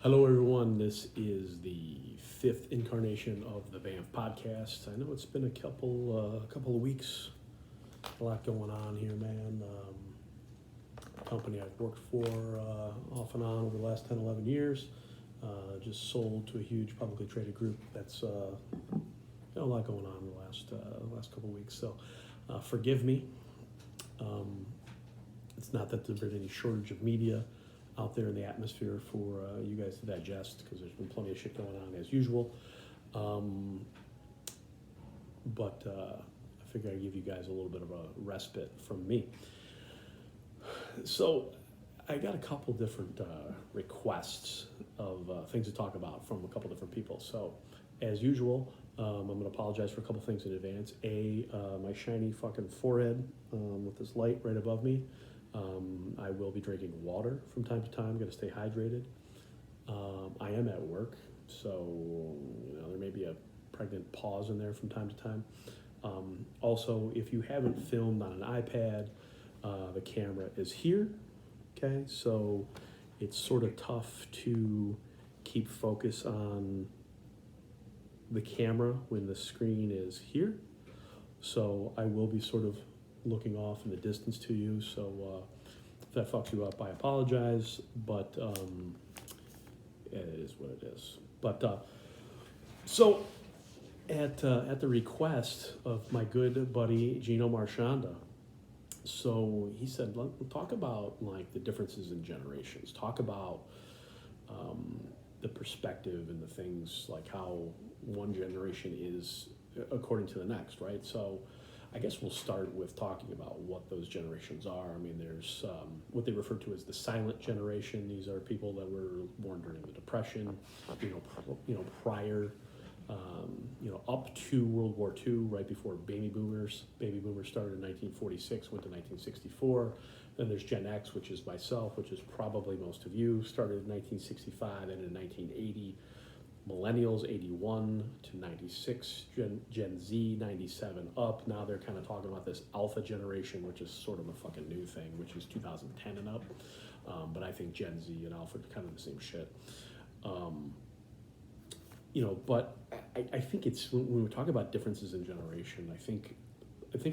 Hello, everyone. This is the fifth incarnation of the Bamf Podcast. I know it's been a couple of weeks. A lot going on here, man. Company I've worked for off and on over the last 10, 11 years. Just sold to a huge publicly traded group. That's a lot going on in the last couple of weeks. So forgive me. It's not that there's been any shortage of media out there in the atmosphere for you guys to digest, because there's been plenty of shit going on as usual. But I figure I'd give you guys a little bit of a respite from me. So I got a couple different requests of things to talk about from a couple different people. So as usual, I'm going to apologize for a couple things in advance. My shiny fucking forehead with this light right above me. I will be drinking water from time to time. Got to stay hydrated. I am at work, so there may be a pregnant pause in there from time to time. Also, if you haven't filmed on an iPad, the camera is here. Okay, so it's sort of tough to keep focus on the camera when the screen is here. So I will be sort of looking off in the distance to you. So if that fucks you up, I apologize, but it is what it is. But so at the request of my good buddy Gino Marchanda, so he said, let's talk about like the differences in generations. Talk about the perspective and the things, like how one generation is according to the next, right? So I guess we'll start with talking about what those generations are. I mean, there's what they refer to as the silent generation. These are people that were born during the Depression, prior, up to World War II, right before baby boomers. Baby boomers started in 1946, went to 1964. Then there's Gen X, which is myself, which is probably most of you, started in 1965 and in 1980. Millennials, 81 to 96, Gen Z, 97 up. Now they're kind of talking about this alpha generation, which is sort of a fucking new thing, which is 2010 and up. But I think Gen Z and alpha are kind of the same shit. But I think it's, when we talk about differences in generation, I think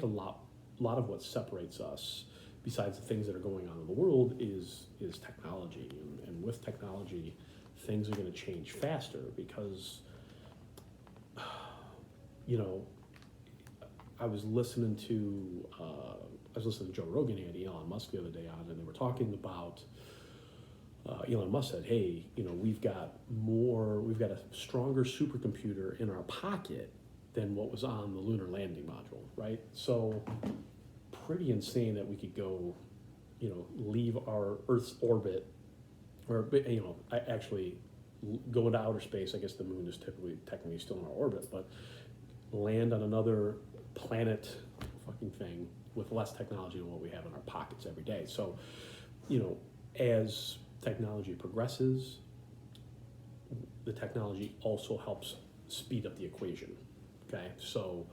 a lot of what separates us, besides the things that are going on in the world, is technology. And with technology, things are going to change faster because, I was listening to Joe Rogan and Elon Musk the other day on, and they were talking about, Elon Musk said, hey, we've got a stronger supercomputer in our pocket than what was on the lunar landing module, right? So pretty insane that we could go, leave our Earth's orbit, or I actually go into outer space. I guess the moon is technically still in our orbit, but land on another planet fucking thing with less technology than what we have in our pockets every day. So, as technology progresses, the technology also helps speed up the equation. Okay, so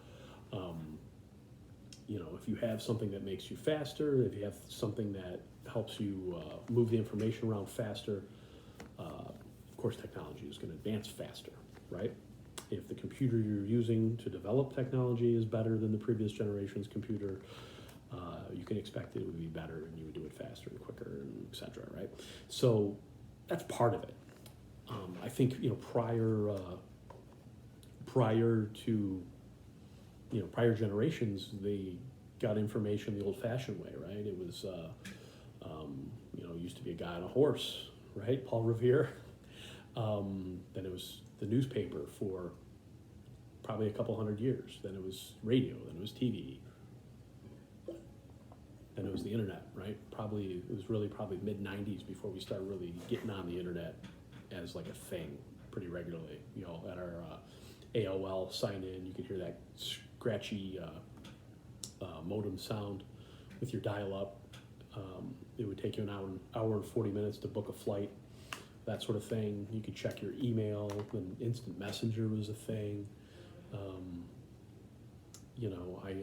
if you have something that makes you faster, if you have something that helps you move the information around faster, of course technology is going to advance faster, right? If the computer you're using to develop technology is better than the previous generation's computer, you can expect it would be better and you would do it faster and quicker, and et cetera, right? So that's part of it. I think prior to prior generations, they got information the old-fashioned way, right? It was used to be a guy on a horse, right? Paul Revere. Then it was the newspaper for probably a couple hundred years. Then it was radio. Then it was TV. Then it was the internet, right? It was really probably mid-90s before we started really getting on the internet as like a thing pretty regularly. At our AOL sign-in, you could hear that scratchy modem sound with your dial-up. It would take you an hour and 40 minutes to book a flight, that sort of thing. You could check your email. When instant messenger was a thing. I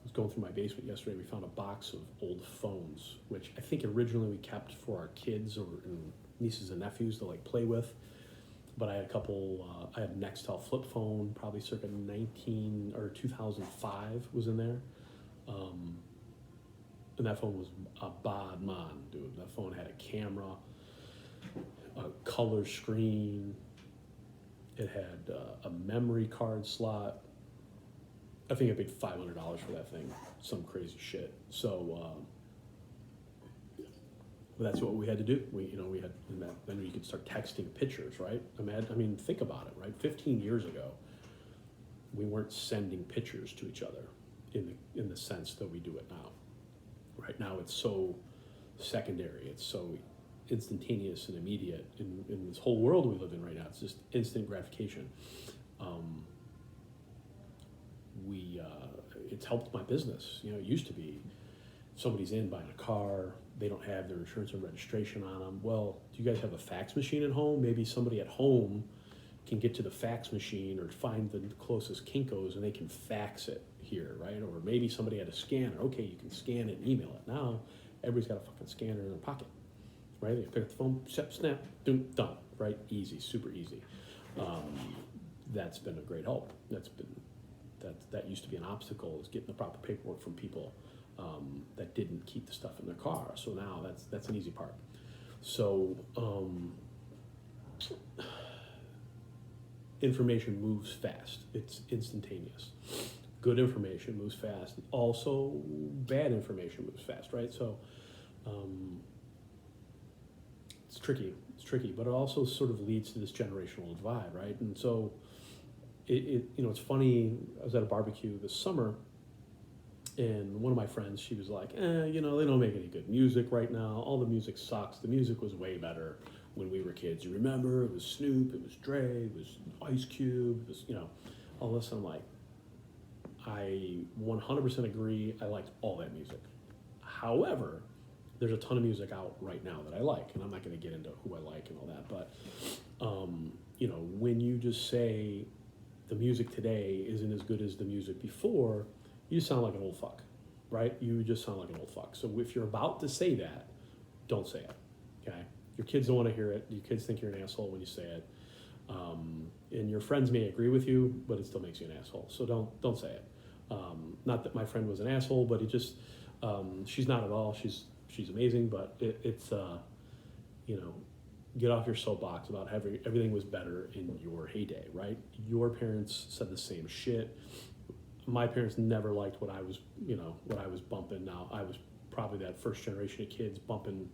was going through my basement yesterday. We found a box of old phones, which I think originally we kept for our kids or nieces and nephews to like play with. But I had a couple. I had a Nextel flip phone, probably circa 2005 was in there, and that phone was a bod man, dude. That phone had a camera, a color screen. It had a memory card slot. I think I paid $500 for that thing, some crazy shit. So that's what we had to do. We had, then you could start texting pictures, right? I mean, think about it, right? 15 years ago, we weren't sending pictures to each other in the sense that we do it now. Right now, it's so secondary. It's so instantaneous and immediate in this whole world we live in right now. It's just instant gratification. It's helped my business. It used to be somebody's in buying a car, they don't have their insurance and registration on them. Well, do you guys have a fax machine at home? Maybe somebody at home can get to the fax machine or find the closest Kinko's and they can fax it here, right? Or maybe somebody had a scanner. Okay, you can scan it and email it. Now, everybody's got a fucking scanner in their pocket, right? They pick up the phone, snap, done, right? Easy, super easy. That's been a great help. That used to be an obstacle, is getting the proper paperwork from people that didn't keep the stuff in their car. So now that's an easy part. So information moves fast. It's instantaneous. Good information moves fast. Also, bad information moves fast, right? So it's tricky, but it also sort of leads to this generational divide, right? And so it's funny. I was at a barbecue this summer, and one of my friends, she was like, they don't make any good music right now. All the music sucks. The music was way better when we were kids. You remember, it was Snoop, it was Dre, it was Ice Cube, it was, all this. I'm like, I 100% agree. I liked all that music. However, there's a ton of music out right now that I like, and I'm not going to get into who I like and all that. But, when you just say the music today isn't as good as the music before, you just sound like an old fuck, right? You just sound like an old fuck. So if you're about to say that, don't say it, okay? Your kids don't want to hear it. Your kids think you're an asshole when you say it. And your friends may agree with you, but it still makes you an asshole. So don't say it. Not that my friend was an asshole, but it just, she's not at all. She's amazing, but it's get off your soapbox about everything was better in your heyday, right? Your parents said the same shit. My parents never liked what I was bumping. Now, I was probably that first generation of kids bumping,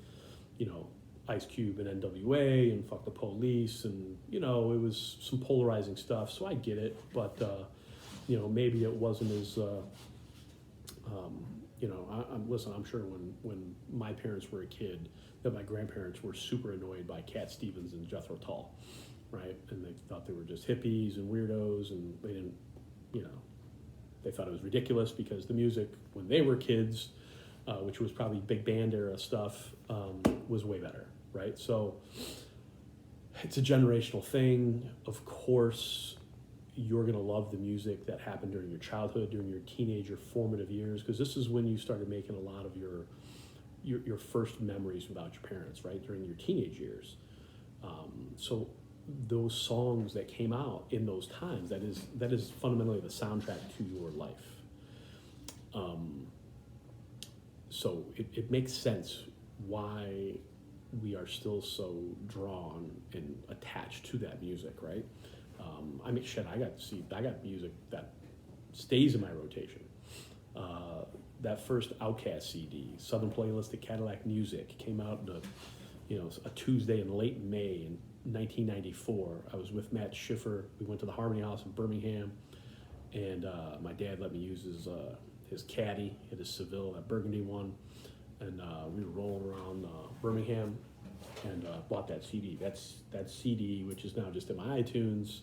Ice Cube and NWA and Fuck the Police, and, it was some polarizing stuff, so I get it, but, maybe it wasn't as, listen, I'm sure when my parents were a kid, that my grandparents were super annoyed by Cat Stevens and Jethro Tull, right? And they thought they were just hippies and weirdos, and they didn't, they thought it was ridiculous because the music when they were kids, which was probably big band era stuff, was way better, right? So it's a generational thing. Of course, you're going to love the music that happened during your childhood, during your teenager formative years, because this is when you started making a lot of your first memories about your parents, right? During your teenage years. So those songs that came out in those times, that is fundamentally the soundtrack to your life. So it makes sense why we are still so drawn and attached to that music, right? I got music that stays in my rotation. That first Outkast CD, Southern Playlistic Cadillac Music, came out in a Tuesday in late May in 1994. I was with Matt Schiffer. We went to the Harmony House in Birmingham, and my dad let me use his caddy, he had his Seville, that burgundy one, and we were rolling around Birmingham and bought that CD. That CD, which is now just in my iTunes,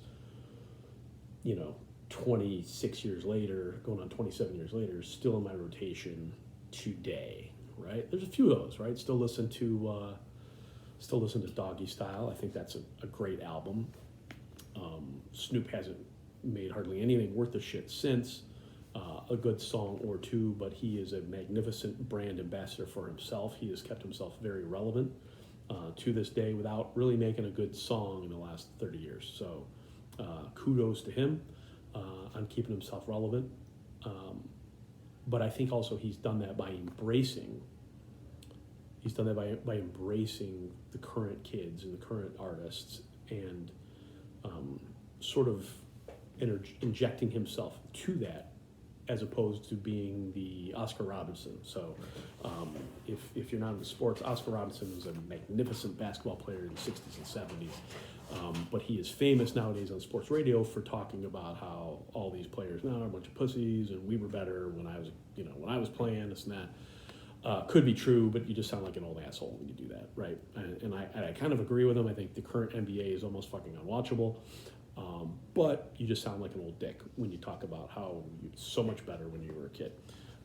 26 years later, going on 27 years later, still in my rotation today, right? There's a few of those, right? Still listen to Doggy Style. I think that's a great album. Snoop hasn't made hardly anything worth a shit since. a good song or two, but he is a magnificent brand ambassador for himself. He has kept himself very relevant to this day without really making a good song in the last 30 years. So kudos to him on keeping himself relevant. But I think also he's done that by embracing the current kids and the current artists and sort of injecting himself to that, as opposed to being the Oscar Robertson. So if you're not into sports, Oscar Robertson was a magnificent basketball player in the 60s and 70s. But he is famous nowadays on sports radio for talking about how all these players now are a bunch of pussies and we were better when I was playing, this and that. Could be true, but you just sound like an old asshole when you do that, right? And I kind of agree with him. I think the current NBA is almost fucking unwatchable. But you just sound like an old dick when you talk about how you're so much better when you were a kid.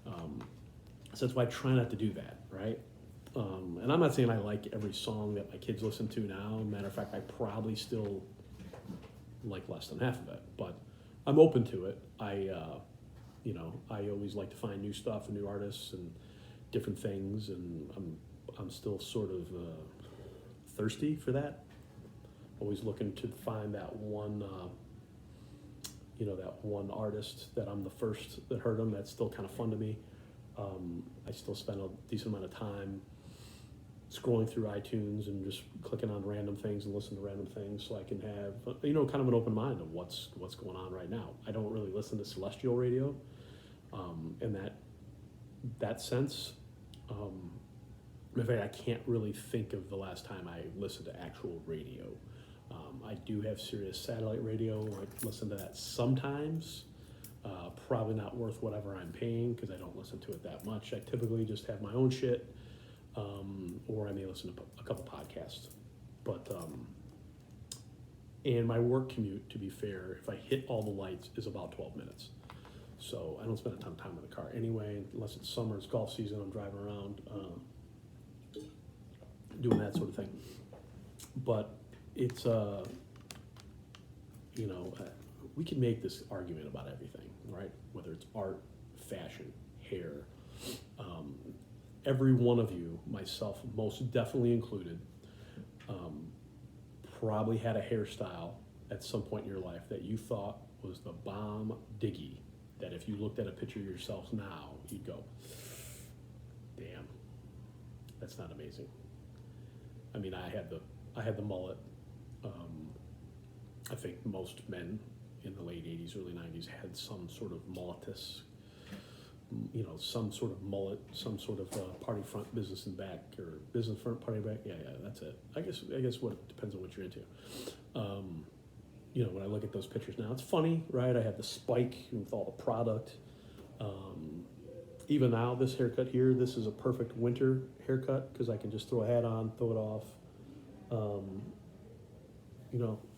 So that's why I try not to do that, right? And I'm not saying I like every song that my kids listen to now. Matter of fact, I probably still like less than half of it, but I'm open to it. I always like to find new stuff and new artists and different things, and I'm still sort of thirsty for that. Always looking to find that one, that one artist that I'm the first that heard them. That's still kind of fun to me. I still spend a decent amount of time scrolling through iTunes and just clicking on random things and listening to random things, so I can have kind of an open mind of what's going on right now. I don't really listen to celestial radio in that sense. In fact, I can't really think of the last time I listened to actual radio. I do have Sirius satellite radio. I listen to that sometimes. Probably not worth whatever I'm paying because I don't listen to it that much. I typically just have my own shit, or I may listen to a couple podcasts. But and my work commute, to be fair, if I hit all the lights, is about 12 minutes. So I don't spend a ton of time in the car anyway, unless it's summer, it's golf season, I'm driving around, doing that sort of thing. But it's, we can make this argument about everything, right? Whether it's art, fashion, hair. Every one of you, myself most definitely included, probably had a hairstyle at some point in your life that you thought was the bomb diggy, that if you looked at a picture of yourself now, you'd go, damn, that's not amazing. I mean, I had the mullet. I think most men in the late 80s, early 90s had some sort of mulletous, some sort of mullet, some sort of party front, business in back, or business front, party back. Yeah, that's it. I guess what depends on what you're into. When I look at those pictures now, it's funny, right? I had the spike with all the product. Even now, this haircut here, this is a perfect winter haircut because I can just throw a hat on, throw it off.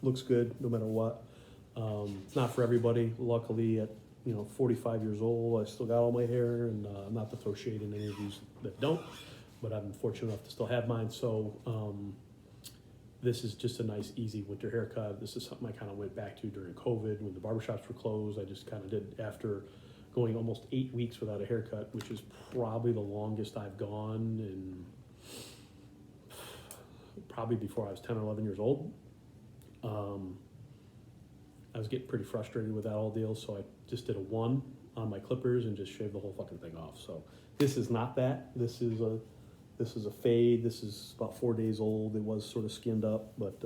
Looks good no matter what. It's not for everybody. Luckily, at 45 years old, I still got all my hair, and not to throw shade in any of these that don't, but I'm fortunate enough to still have mine. So this is just a nice, easy winter haircut. This is something I kind of went back to during COVID when the barbershops were closed. I just kind of did after going almost 8 weeks without a haircut, which is probably the longest I've gone in probably before I was 10 or 11 years old. I was getting pretty frustrated with that whole deal, so I just did a 1 on my clippers and just shaved the whole fucking thing off. So this is not that. This is a fade. This is about 4 days old. It was sort of skinned up, but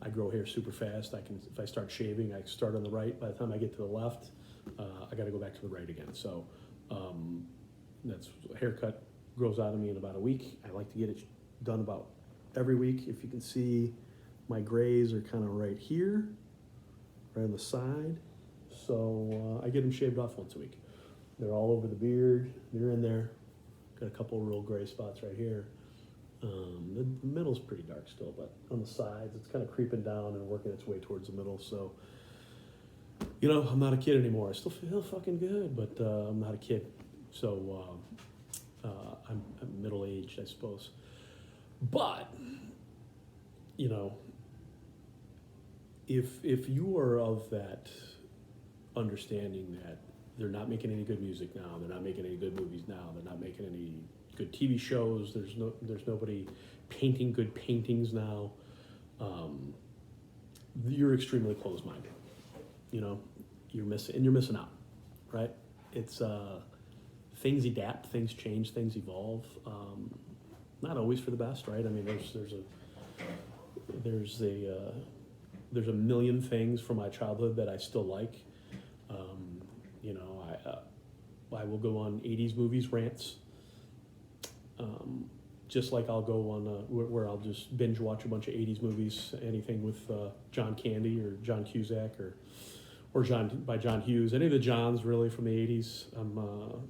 I grow hair super fast. If I start shaving, I start on the right. By the time I get to the left, I got to go back to the right again. So that's a haircut grows out of me in about a week. I like to get it done about every week. If you can see, my grays are kind of right here, right on the side. So I get them shaved off once a week. They're all over the beard. They're in there. Got a couple of real gray spots right here. The middle's pretty dark still, but on the sides, it's kind of creeping down and working its way towards the middle. So, I'm not a kid anymore. I still feel fucking good, but I'm not a kid. So I'm middle-aged, I suppose. But, if you are of that understanding that they're not making any good music now. They're not making any good movies now. They're not making any good TV shows. There's nobody painting good paintings now. You're extremely closed-minded. You know, you're missing out, right? It's things adapt, things change, things evolve. Not always for the best, right? I mean, there's a million things from my childhood that I still like. You know, I will go on 80s movies rants. Just like I'll go on where I'll just binge watch a bunch of 80s movies, anything with John Candy or John Cusack or John Hughes, any of the Johns really from the 80s. I'm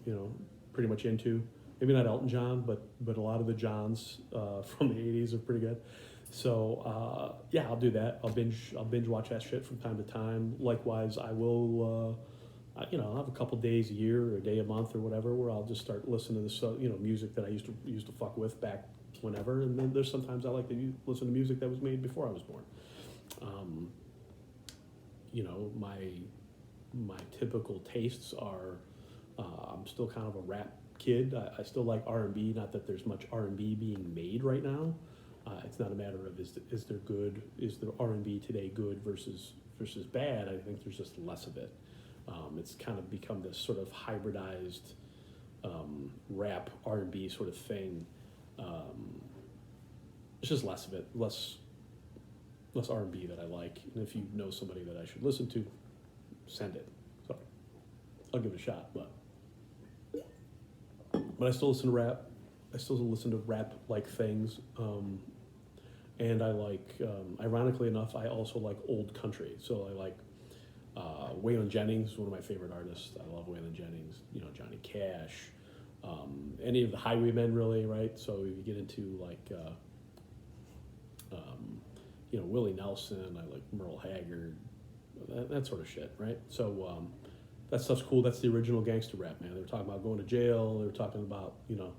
you know, pretty much into. Maybe not Elton John, but a lot of the Johns from the 80s are pretty good. So yeah, I'll do that. I'll binge watch that shit from time to time. Likewise, I will. You know, I'll have a couple days a year or a day a month or whatever where I'll just start listening to this, you know, music that I used to fuck with back whenever. And then there's sometimes I like to listen to music that was made before I was born. You know, my typical tastes are I'm still kind of a rap kid. I still like R&B. Not that there's much R&B being made right now. It's not a matter of is the R&B today good versus bad. I think there's just less of it. It's kind of become this sort of hybridized rap R&B sort of thing. It's just less of it, less R&B that I like. And if you know somebody that I should listen to, send it. So I'll give it a shot. But I still listen to rap. I still listen to rap-like things. And I like, ironically enough, I also like old country. So I like Waylon Jennings, one of my favorite artists. I love Waylon Jennings. You know, Johnny Cash, any of the Highwaymen, really, right? So if you get into like, you know, Willie Nelson, I like Merle Haggard, that sort of shit, right? So that stuff's cool. That's the original gangster rap, man. They were talking about going to jail. They were talking about, you know,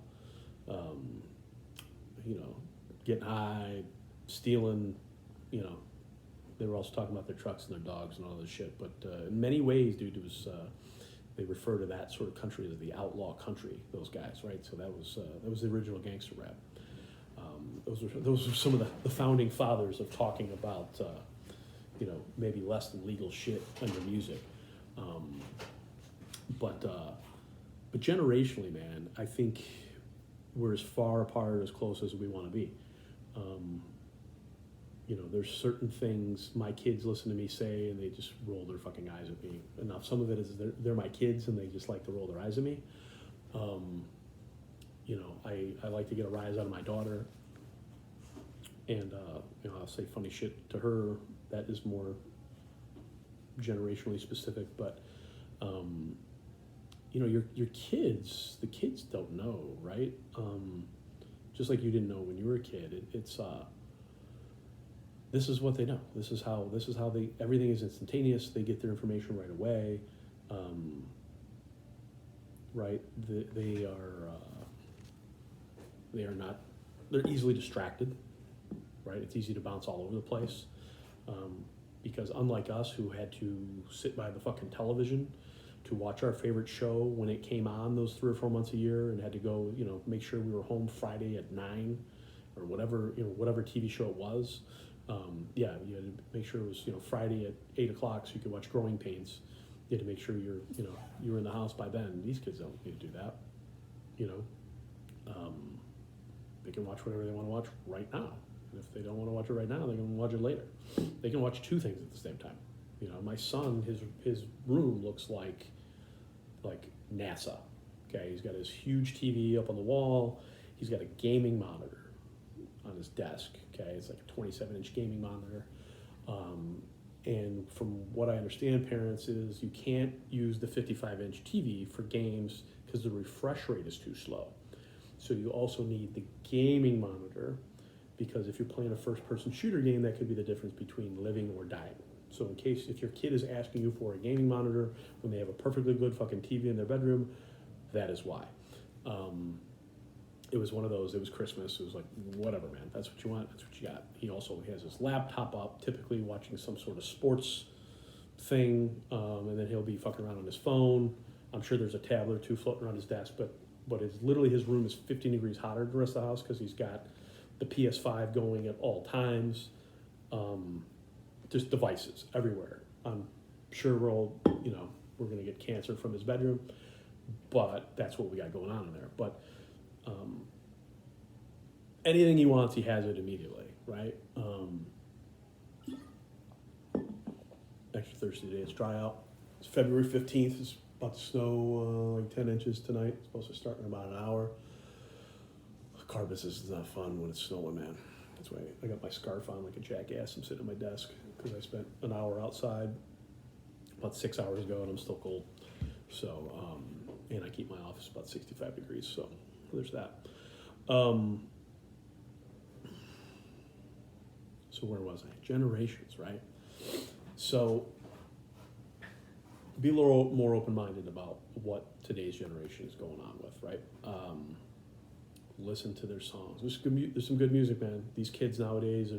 getting high, stealing, you know. They were also talking about their trucks and their dogs and all this shit. But in many ways, dude, it was they refer to that sort of country as the outlaw country. Those guys, right? So that was the original gangster rap. Those were some of the founding fathers of talking about you know, maybe less than legal shit under music. But generationally, man, I think we're as far apart or as close as we want to be. You know, there's certain things my kids listen to me say and they just roll their fucking eyes at me. Enough. Some of it is they're my kids and they just like to roll their eyes at me. You know, I like to get a rise out of my daughter. And, you know, I'll say funny shit to her. That is more generationally specific. But, you know, your kids, the kids don't know, right? Just like you didn't know when you were a kid. It's this is what they know. This is how everything is instantaneous. They get their information right away. Right? They are not, they're easily distracted, right? It's easy to bounce all over the place. Because unlike us who had to sit by the fucking television to watch our favorite show when it came on those 3 or 4 months a year and had to go, you know, make sure we were home Friday at 9 or whatever, you know, whatever TV show it was. Yeah, you had to make sure it was, you know, Friday at 8 o'clock so you could watch Growing Pains. You had to make sure you were in the house by then. These kids don't need to do that, you know. They can watch whatever they want to watch right now. And if they don't want to watch it right now, they can watch it later. They can watch 2 things at the same time. You know, my son, his room looks like NASA. Okay, he's got his huge TV up on the wall. He's got a gaming monitor on his desk. Okay, it's like a 27-inch gaming monitor. And from what I understand, parents, is you can't use the 55-inch TV for games because the refresh rate is too slow. So you also need the gaming monitor because if you're playing a first-person shooter game, that could be the difference between living or dying. So in case if your kid is asking you for a gaming monitor when they have a perfectly good fucking TV in their bedroom, that is why. It was one of those, it was Christmas, it was like, whatever, man, that's what you want, that's what you got. He has his laptop up, typically watching some sort of sports thing, and then he'll be fucking around on his phone, I'm sure there's a tablet or two floating around his desk, but it's literally his room is 15 degrees hotter than the rest of the house because he's got the PS5 going at all times. Just devices everywhere. I'm sure we're going to get cancer from his bedroom, but that's what we got going on in there. But anything he wants, he has it immediately, right? Extra Thursday today, it's dry out. It's February 15th. It's about to snow like 10 inches tonight. It's supposed to start in about an hour. Car business is not fun when it's snowing, man. That's why I got my scarf on like a jackass. I'm sitting at my desk because I spent an hour outside about 6 hours ago and I'm still cold. So, and I keep my office about 65 degrees. So there's that. So where was I? Generations, right? So be a little more open-minded about what today's generation is going on with, right? Listen to their songs. There's some good music, man. These kids nowadays,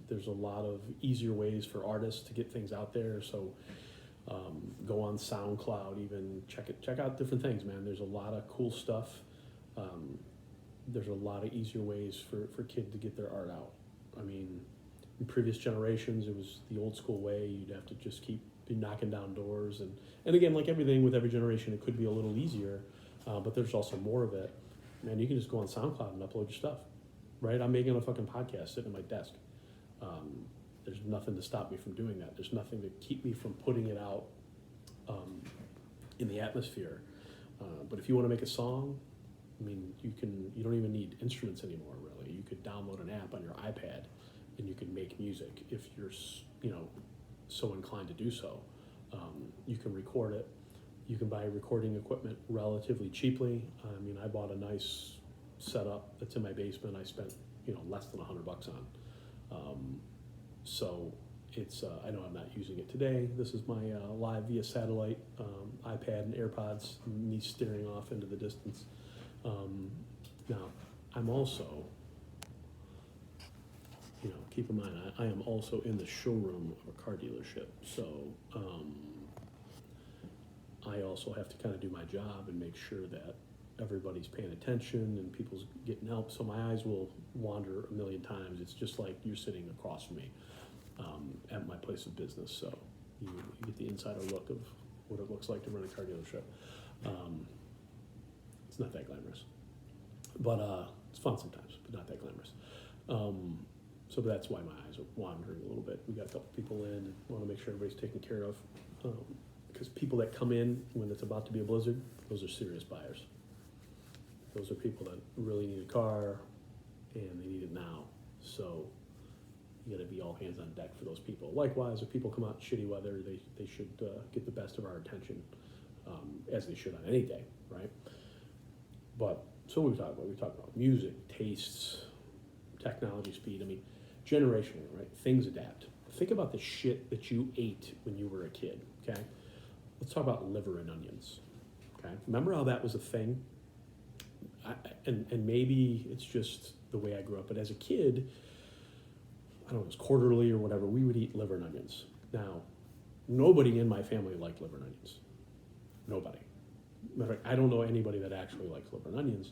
there's a lot of easier ways for artists to get things out there. So go on SoundCloud, even check out different things, man. There's a lot of cool stuff. There's a lot of easier ways for kids to get their art out. I mean, in previous generations, it was the old school way. You'd have to just be knocking down doors. And again, like everything with every generation, it could be a little easier, but there's also more of it. Man, you can just go on SoundCloud and upload your stuff, right? I'm making a fucking podcast sitting at my desk. There's nothing to stop me from doing that. There's nothing to keep me from putting it out in the atmosphere. But if you want to make a song, I mean, you don't even need instruments anymore, really. You could download an app on your iPad and you can make music if you're, so inclined to do so. You can record it. You can buy recording equipment relatively cheaply. I mean, I bought a nice setup that's in my basement. I spent, less than $100 on. So it's, I know I'm not using it today. This is my live via satellite iPad and AirPods, me staring off into the distance. Now, I'm also, keep in mind, I am also in the showroom of a car dealership. So I also have to kind of do my job and make sure that everybody's paying attention and people's getting help. So my eyes will wander a million times. It's just like you're sitting across from me at my place of business. So you get the insider look of what it looks like to run a car dealership. It's not that glamorous, but it's fun sometimes, but not that glamorous. So that's why my eyes are wandering a little bit. We got a couple people in and want to make sure everybody's taken care of. Because people that come in when it's about to be a blizzard, those are serious buyers. Those are people that really need a car and they need it now. So you got to be all hands on deck for those people. Likewise, if people come out in shitty weather, they should get the best of our attention, as they should on any day, right? But so what we talk about? We talk about music, tastes, technology, speed. I mean, generationally, right? Things adapt. Think about the shit that you ate when you were a kid, okay? Let's talk about liver and onions, okay? Remember how that was a thing? And maybe it's just the way I grew up, but as a kid, I don't know, it was quarterly or whatever, we would eat liver and onions. Now, nobody in my family liked liver and onions. Nobody. Matter of fact, I don't know anybody that actually likes liver and onions.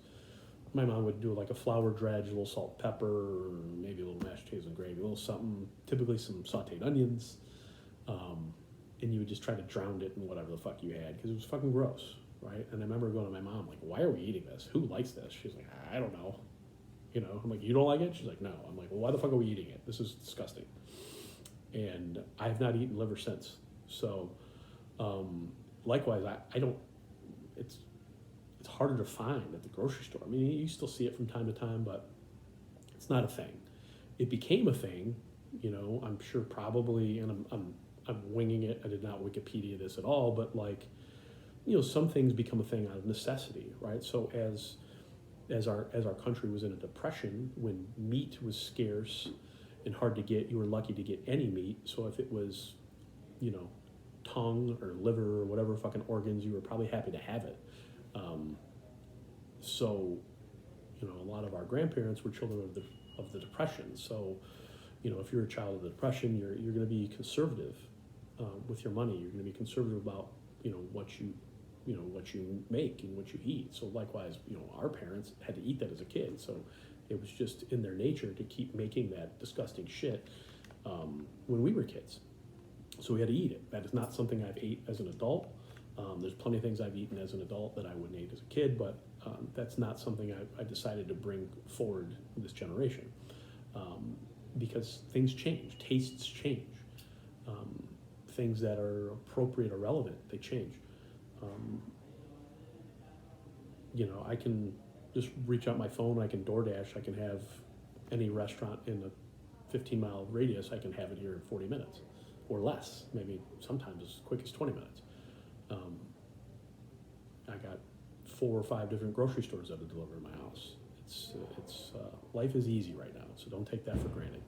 My mom would do like a flour dredge, a little salt, pepper, maybe a little mashed potatoes and gravy, a little something, typically some sauteed onions, and you would just try to drown it in whatever the fuck you had because it was fucking gross, right? And I remember going to my mom like, "Why are we eating this? Who likes this?" She's like, "I don't know." I'm like, "You don't like it?" She's like, "No." I'm like, "Well, why the fuck are we eating it? This is disgusting." And I have not eaten liver since. So, likewise, I don't. It's harder to find at the grocery store. I mean, you still see it from time to time, but it's not a thing. It became a thing, I'm sure probably, and I'm winging it. I did not Wikipedia this at all, but some things become a thing out of necessity, right? So as our country was in a depression, when meat was scarce and hard to get, you were lucky to get any meat. So if it was, tongue or liver or whatever fucking organs, you were probably happy to have it. So, a lot of our grandparents were children of the Depression. So, if you're a child of the Depression, you're going to be conservative with your money. You're going to be conservative about what you what you make and what you eat. So likewise, our parents had to eat that as a kid. So it was just in their nature to keep making that disgusting shit when we were kids. So we had to eat it. That is not something I've ate as an adult. There's plenty of things I've eaten as an adult that I wouldn't eat as a kid, but that's not something I decided to bring forward in this generation because things change, tastes change. Things that are appropriate or relevant, they change. I can just reach out my phone, I can DoorDash, I can have any restaurant in a 15-mile radius, I can have it here in 40 minutes or less, maybe sometimes as quick as 20 minutes. I got 4 or 5 different grocery stores that are delivered to my house. It's life is easy right now, so don't take that for granted.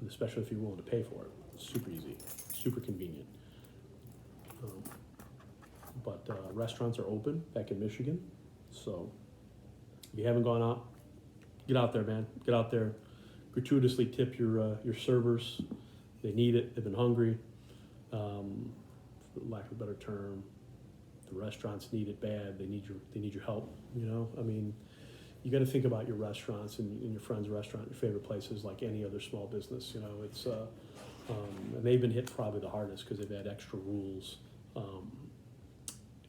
Especially if you're willing to pay for it. It's super easy, super convenient. But restaurants are open back in Michigan, so if you haven't gone out, get out there, man. Get out there. Gratuitously tip your servers. They need it. They've been hungry. For lack of a better term, the restaurants need it bad. They need your help. You got to think about your restaurants and your friend's restaurant, your favorite places, like any other small business. It's and they've been hit probably the hardest because they've had extra rules,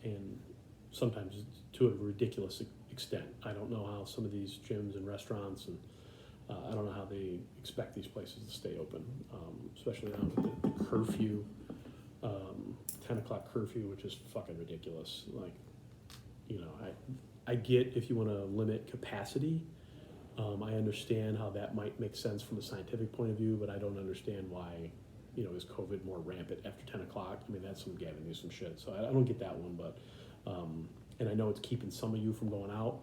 and sometimes to a ridiculous extent. I don't know how some of these gyms and restaurants and I don't know how they expect these places to stay open, especially now with the curfew, 10 o'clock curfew, which is fucking ridiculous. Like, I get if you want to limit capacity. I understand how that might make sense from a scientific point of view, but I don't understand why, is COVID more rampant after 10 o'clock? That's some Gavin Newsom shit. So I don't get that one, but, and I know it's keeping some of you from going out.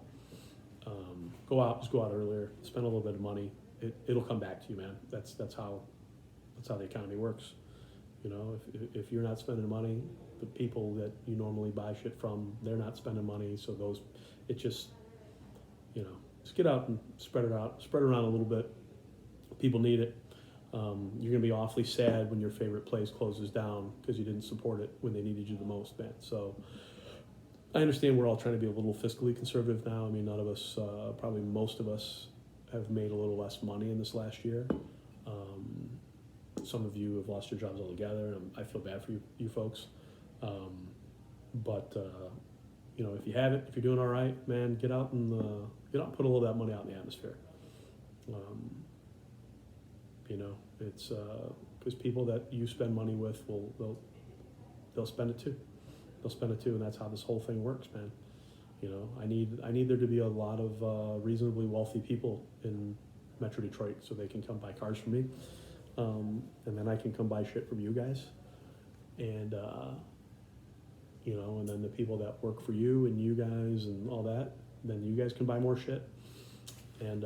Just go out earlier, spend a little bit of money. It'll come back to you, man. That's how the economy works. If you're not spending money, the people that you normally buy shit from, they're not spending money. So just get out and spread around a little bit. People need it. You're gonna be awfully sad when your favorite place closes down because you didn't support it when they needed you the most, man. So I understand we're all trying to be a little fiscally conservative now. None of us, probably most of us, have made a little less money in this last year. Some of you have lost your jobs altogether, and I feel bad for you folks. But if you have it, if you're doing all right, man, get out and put a little of that money out in the atmosphere. It's because people that you spend money with they'll spend it too. They'll spend it too, and that's how this whole thing works, man. I need there to be a lot of reasonably wealthy people in Metro Detroit so they can come buy cars from me, and then I can come buy shit from you guys, and and then the people that work for you and you guys and all that, then you guys can buy more shit, and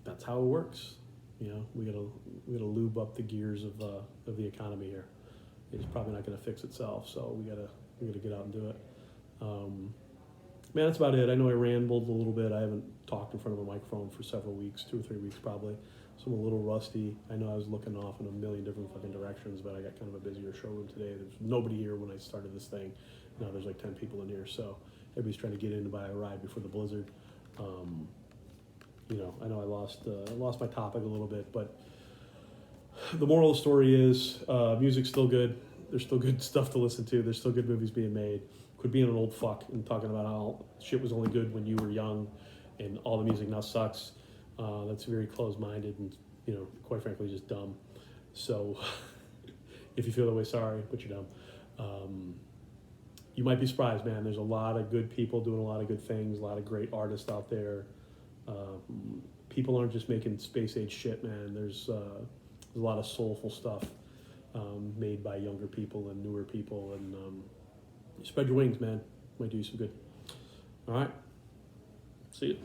that's how it works. We gotta lube up the gears of the economy here. It's probably not going to fix itself, so we gotta get out and do it. Man, that's about it. I know I rambled a little bit. I haven't talked in front of a microphone for several weeks, 2 or 3 weeks probably. So I'm a little rusty. I know I was looking off in a million different fucking directions, but I got kind of a busier showroom today. There's nobody here when I started this thing. Now there's like 10 people in here, so everybody's trying to get in to buy a ride before the blizzard. I know I lost my topic a little bit, but the moral of the story is music's still good. There's still good stuff to listen to. There's still good movies being made. Quit being an old fuck and talking about how shit was only good when you were young and all the music now sucks. That's very closed-minded and, quite frankly, just dumb. So if you feel that way, sorry, but you're dumb. You might be surprised, man. There's a lot of good people doing a lot of good things, a lot of great artists out there. People aren't just making space-age shit, man. There's a lot of soulful stuff made by younger people and newer people, and spread your wings, man. Might do you some good. All right, see you.